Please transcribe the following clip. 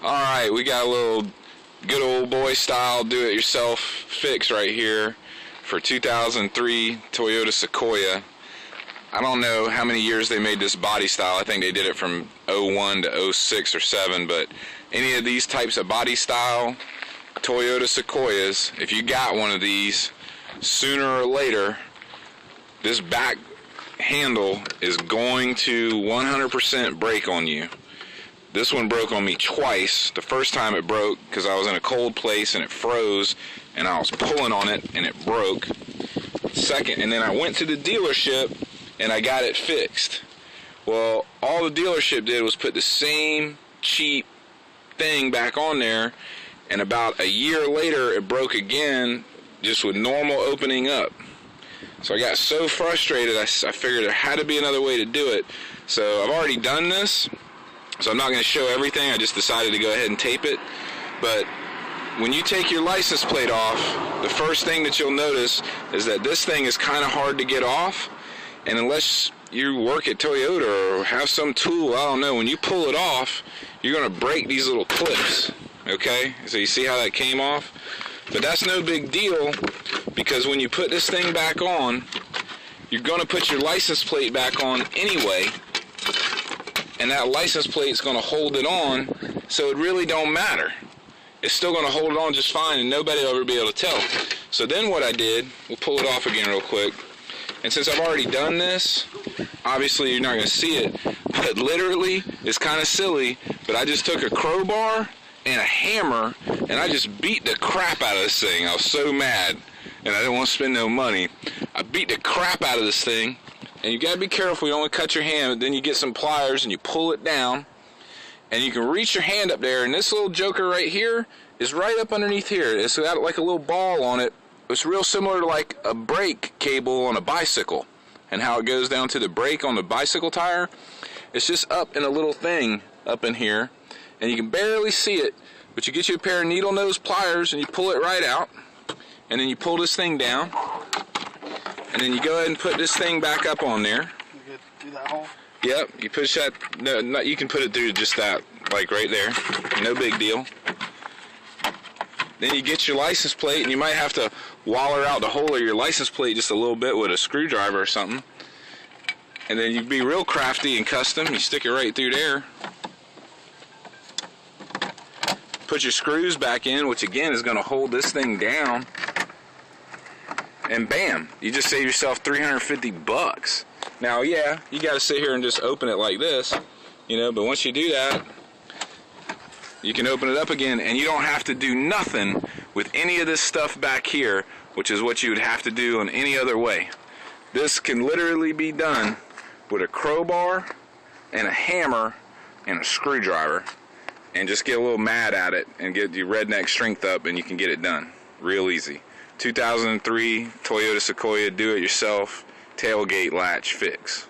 Alright, we got a little good old boy style do-it-yourself fix right here for 2003 Toyota Sequoia. I don't know how many years they made this body style. I think they did it from 01 to 06 or 7, but any of these types of body style Toyota Sequoias, if you got one of these, sooner or later this back handle is going to 100% break on you. This one broke on me twice. The first time it broke because I was in a cold place and it froze and I was pulling on it and it broke. Second, and then I went to the dealership and I got it fixed. Well, all the dealership did was put the same cheap thing back on there, and about a year later it broke again, just with normal opening up. So I got so frustrated, I figured there had to be another way to do it. So I've already done this, so I'm not going to show everything. I just decided to go ahead and tape it. But when you take your license plate off, the first thing that you'll notice is that this thing is kind of hard to get off. And unless you work at Toyota or have some tool, I don't know, when you pull it off, you're going to break these little clips. Okay? So you see how that came off? But that's no big deal, because when you put this thing back on, you're going to put your license plate back on anyway, and that license plate is going to hold it on, so it really don't matter. It's still going to hold it on just fine, and nobody will ever be able to tell. So then what I did, we'll pull it off again real quick, and since I've already done this, obviously you're not going to see it, but literally, it's kind of silly, but I just took a crowbar and a hammer, and I just beat the crap out of this thing. I was so mad, and I didn't want to spend no money. I beat the crap out of this thing, and you got to be careful. You don't want to cut your hand, but then you get some pliers and you pull it down, and you can reach your hand up there, and this little joker right here is right up underneath here. It's got like a little ball on it. It's real similar to like a brake cable on a bicycle, and how it goes down to the brake on the bicycle tire. It's just up in a little thing up in here, and you can barely see it, but you get you a pair of needle nose pliers and you pull it right out, and then you pull this thing down, and then you go ahead and put this thing back up on there. You could do that hole? Yep, you push that. No, not, you can put it through just that, like right there. No big deal. Then you get your license plate, and you might have to waller out the hole of your license plate just a little bit with a screwdriver or something. And then you be real crafty and custom. You stick it right through there. Put your screws back in, which again is going to hold this thing down, and bam, you just save yourself 350 bucks. Now, yeah, you got to sit here and just open it like this, you know, but once you do that, you can open it up again, and you don't have to do nothing with any of this stuff back here, which is what you would have to do in any other way. This can literally be done with a crowbar and a hammer and a screwdriver, and just get a little mad at it and get your redneck strength up, and you can get it done real easy. 2003 Toyota Sequoia do-it-yourself tailgate latch fix.